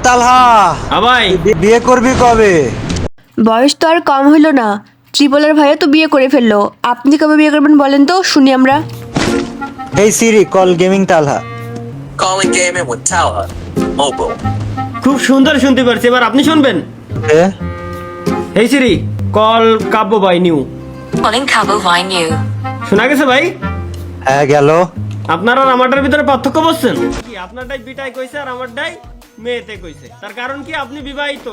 তালহা, ভাই বিয়ে করবি কবে? বয়স তো আর কম হইল না, ত্রিপলার ভাইয়া তো বিয়ে করে ফেললো। আপনি কবে বিয়ে করবেন বলেন তো শুনি আমরা। এই Siri, call gaming Talha. Calling gaming with Talha Mobile. খুব সুন্দর শুনতে পারছি, এবার আপনি শুনবেন। এ? এই সিরি, কল কাব্য বাই নিউ। Calling Cabo Vine New. শোনা গেছে ভাই? হ্যাঁ গেল। আপনারা আর আমারটার ভিতরে পার্থক্য বুঝছেন কি? আপনারটাই বিটাই কইছে আর আমারটাই মেয়েতে কইছে। তার কারণ কি? আপনি বিবাহিত,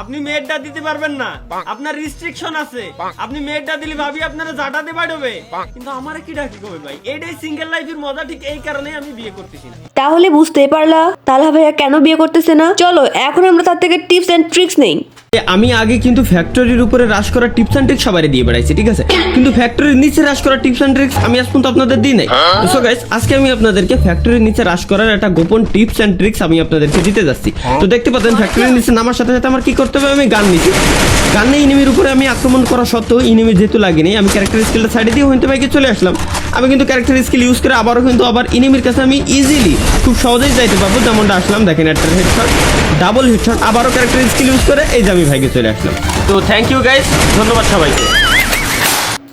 আপনি মেয়েরটা দিতে পারবেন না, আপনার রিস্ট্রিকশন আছে। আপনি মেয়েরটা দিলে ভাবি আপনারা জাটাতে পারবে, কিন্তু আমারে কি ডাকি কবে ভাই? এইটাই সিঙ্গেল লাইফের মজা, ঠিক এই কারণেই আমি বিয়ে করতেছি না। তাহলে বুঝতেই পারলা তালহা ভাইয়া কেন বিয়ে করতেছে না। চলো এখন আমরা তার থেকে টিপস এন্ড ট্রিক্স নেই। আমি আগে কিন্তু ফ্যাক্টরির উপরে রাশ করা টিপস এন্ড ট্রিক্স সবাই দিয়ে বেড়াইছি, ঠিক আছে, কিন্তু ফ্যাক্টরির নিচে রাশ করা টিপস এন্ড ট্রিক্স আমি আজ পর্যন্ত আপনাদের দিই নাই। সো গাইস, আজকে আমি আপনাদেরকে ফ্যাক্টরির নিচে রাশ করার একটা গোপন টিপস এন্ড ট্রিক্স আমি আপনাদেরকে দিতে যাচ্ছি। তো দেখতে পাচ্ছেন ফ্যাক্টরির নিচে নামার সাথে সাথে আমার কি করতে হবে, আমি গান নিচ্ছি। গান নিয়ে ইনিমির উপরে আমি আক্রমণ করা সত্ত্বেও ইনিমি যেহেতু লাগেনি, আমি ক্যারেক্টার স্কিলটা সাইডে দিয়ে হইতে বাইকে চলে আসলাম। আমি কিন্তু ক্যারেক্টার স্কিল ইউজ করে আবার ইনিমির কাছে আমি ইজিলি খুব সহজেই যাইতে পারবো। যেমনটা আসলাম, দেখেন একটা হেডশট, ডাবল হেডশট, আবারও ক্যারেক্টার স্কিল ইউজ করে এই যে আমি ভাইকে চলে আসলাম। তো থ্যাংক ইউ গাইস, ধন্যবাদ সবাইকে।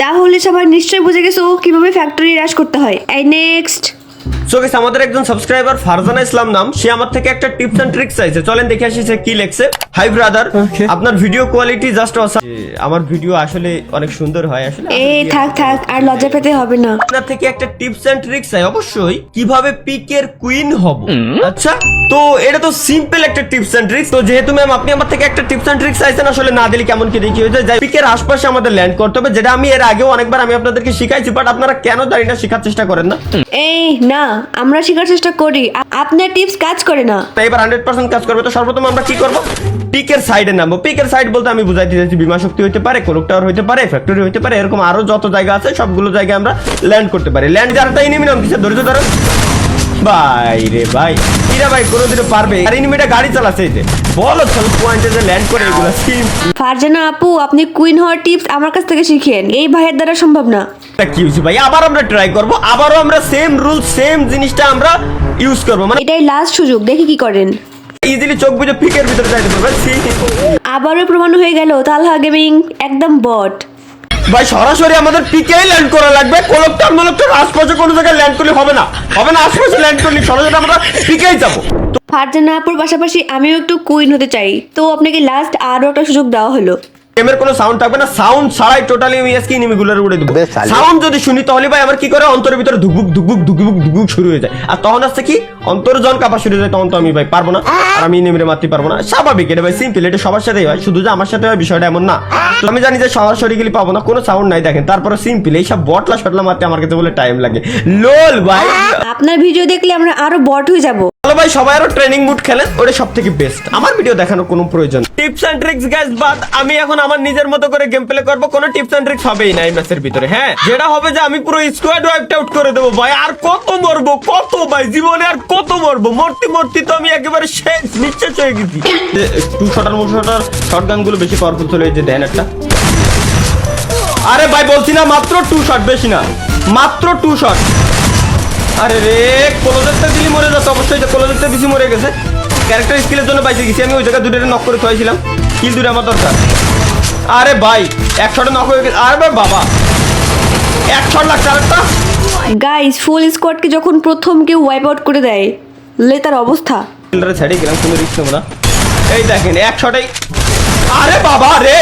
তাহলে সবাই নিশ্চয়ই বুঝে গেছো কিভাবে ফ্যাক্টরি রাশ করতে হয়। এই নেক্সট। সো গাইস, আমাদের একজন সাবস্ক্রাইবার ফারজানা ইসলাম নাম, সে আমার থেকে একটা টিপস এন্ড ট্রিক্স চাইছে। চলেন দেখে আসি সে কি লেখছে। হাই ব্রাদার, আপনার ভিডিও কোয়ালিটি জাস্ট অসাম। আমার ভিডিও আসলে অনেক সুন্দর হয় আসলে। থাক থাক, আর লজ্জা পেতে হবে না। আপনার থেকে একটা টিপস এন্ড ট্রিক্স চাই অবশ্যই, কিভাবে পিকের কুইন হব। আচ্ছা, তো এটা তো সিম্পল একটা টিপস এন্ড ট্রিক্স। তো যেহেতু ম্যাম আপনি আমার থেকে একটা টিপস এন্ড ট্রিক্স চাইছেন, আসলে না দিলে কেমন কি দেখি হয়ে যায়। পিকের আশপাশে আমাদের ল্যান্ড করতে হবে, যেটা আমি এর আগেও অনেকবার আমি আপনাদেরকে শিখাইছি, বাট আপনারা কেন জানি না শেখার চেষ্টা করেন না। না, আমরা শেখার চেষ্টা করি, আপনার টিপস কাজ করে না। এবার 100% কাজ করবে। তো সর্বপ্রথম আমরা কি করব, পিকের সাইডে নামবো। পিকের সাইড বলতে আমি বুঝাইতে চাইছি বিমা শক্তি হইতে পারে, কোলক টাওয়ার হইতে পারে, ফ্যাক্টরি হইতে পারে, এরকম আরো যত জায়গা আছে সবগুলো জায়গায় আমরা ল্যান্ড করতে পারি। ল্যান্ড যারটা এনিমি নাম কিসে ধৈর্য ধরেন ভাই রে ভাই, এরা ভাই কোনোদিনও পারবে? আর এনিমিটা গাড়ি চালাচ্ছে, এই যে বলো চল পয়েন্টে যে ল্যান্ড করে এগুলো সিম। ফারজানা আপু, আপনি কুইন হওয়ার টিপস আমার কাছ থেকে শিখেন, এই ভাইয়ের দ্বারা সম্ভব না। কি হয়েছে ভাই? আবার আমরা ট্রাই করব, আবারও আমরা সেম রুল সেম জিনিসটা আমরা ইউজ করব। মানে এটাই লাস্ট সুযোগ, দেখি কি করেন। ইজিলি চোখ বুঝে পিকের ভিতরে যাইতে পারবে। আবারও প্রমাণ হয়ে গেল তালহা গেমিং একদম বট। ভাই সরাসরি আমাদের পিকেই ল্যান্ড করা লাগবে। কোলকটার মোলকটার আশপাশে কোনো জায়গায় ল্যান্ড করলে হবে না, হবে না, আশপাশে ল্যান্ড করলে সরাসরি আমরা পিকেই যাবো। ফারজানা আপুর পাশাপাশি আমিও একটু কুইন হতে চাই, তো আপনাকে লাস্ট আরো একটা সুযোগ দেওয়া হলো। গেমের কোনো সাউন্ড থাকবে না, সাউন্ড ছাড়াই টোটালি আমি আজকে এনিমিগুলোর উড়ে দেব। সাউন্ড যদি শুনি তাহলে ভাই আমার কি করে, অন্তরের ভিতরে ধুকবুক ধুকবুক ধুকবুক ধুকবুক শুরু হয়ে যায়। আর তখন আসছে কি, অন্তর্জন কাঁপা শুরু হয়ে যায়। তখন তো আমি ভাই পারবো না, আর আমি এনিমিরে মারতে পারবো না। স্বাভাবিক, এটা ভাই সিম্পল, এটা সবার সাথেই হয়, শুধু যে আমার সাথে হয় বিষয়টা এমন না। তো আমি জানি যে সরাসরি গেলে পাবো না, কোনো সাউন্ড নাই। দেখেন তারপরে সিম্পল এইসব বটলা শটলা মারতে আমার কাছে বলে টাইম লাগে। লোল ভাই, আপনার ভিডিও দেখলে আমরা আরো বট হয়ে যাব। ভালো ভাই, সবাই আরো ট্রেনিং মুড খেলেন, ওটা সব থেকে বেস্ট। আমার ভিডিও দেখানোর কোনো প্রয়োজন। টিপস এন্ড ট্রিক্স গাইস বাদ, আমি এখন আমার নিজের মতো করে গেম প্লে করব। কোনো টিপস এন্ড ট্রিক্স হবেই না এই ম্যাচের ভিতরে। হ্যাঁ, যেটা হবে যে আমি পুরো স্কোয়াড ওয়াইপড আউট করে দেবো ভাই। আর কত মরবো, কত ভাই জীবনে আর কত মরবো, মরতে মরতে তো আমি একেবারে শেষ নিশ্চয় হয়ে গেছি। টু শটার মোট শটার শটগান গুলো বেশি পাওয়ারফুল চলে, যে দেন একটা। আরে ভাই বলছি না মাত্র 2 শট, বেশি না, মাত্র 2 শট। আরে রে, কোলোজেরটা দিলি মরে যাচ্ছে অবশ্যই, যে কোলোজেরটা বেশি মরে গেছে। ক্যারেক্টার স্কিলের জন্য বাইসে গেছি আমি, ওই জায়গায় দুটো নক করে থয়েছিলাম, কিল দুটো আমার দরকার। আরে ভাই 1 শটে নক হয়ে গেছে। আরে ভাই বাবা, 1 শট লাগছে আরেকটা। গাইস, ফুল স্কোয়াডকে যখন প্রথম কেউ ওয়াইপ আউট করে দেয়, লে তার অবস্থা। কিলরে ছেড়ে গেলাম, কোনো রিস্ক নেব না। এই দেখেন 1 শটেই। আরে বাবা রে,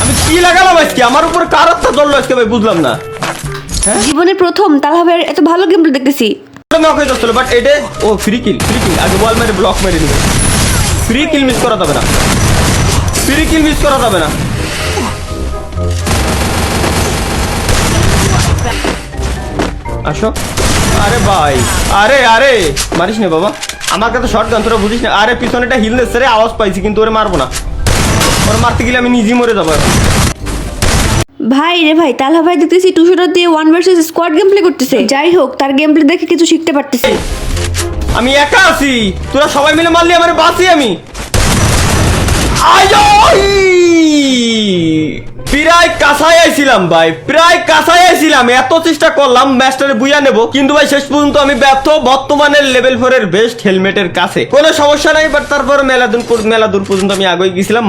আমি কি লাগালাম আজকে, আমার উপর কার আত্মা জ্বললো আজকে ভাই, বুঝলাম না। জীবনের প্রথম তালহা ভাইয়ের এত ভালো গেম প্লে দেখতেছি। নক হয়ে যাচ্ছিল, বাট এটা ও ফ্রি কিল, ফ্রি কিল। আগে বল মেরে ব্লক মেরে দিবে, ফ্রি কিল মিস করা যাবে না, ফ্রি কিল মিস করা যাবে না। আসো। আরে ভাই, আরে আরে মারিস না বাবা, আমার কাছে শর্ট গান তোরা বুঝিস না। আরে পিছনেটা হিলনেস রে, আওয়াজ পাইছি কিন্তু ওরে মারবো না, ওরে মারতে গেলে আমি নিজেই মরে যাবো। ভাই রে ভাই, তালহা ভাই দেখতেছি 2 শটার দিয়ে 1 ভার্সেস স্কোয়াড গেম প্লে করতেছে। যাই হোক, তার গেম প্লে দেখে কিছু শিখতে পারতেছি। আমি একা আছি, তোরা সবাই মিলে মারলি আমার বাঁচি আমি। প্রায় কাছাই আইছিলাম ভাই, প্রায় কাছাই আইছিলাম, এত চেষ্টা করলাম ম্যাচটারে বুইয়া নেব, কিন্তু ভাই শেষ পর্যন্ত আমি ব্যর্থ বর্তমানের লেভেল 4 এর বেস্ট হেলমেটের কাছে। কোনো সমস্যা নাই, বাট তারপর মেলা দূর পর্যন্ত আমি আগে গেছিলাম।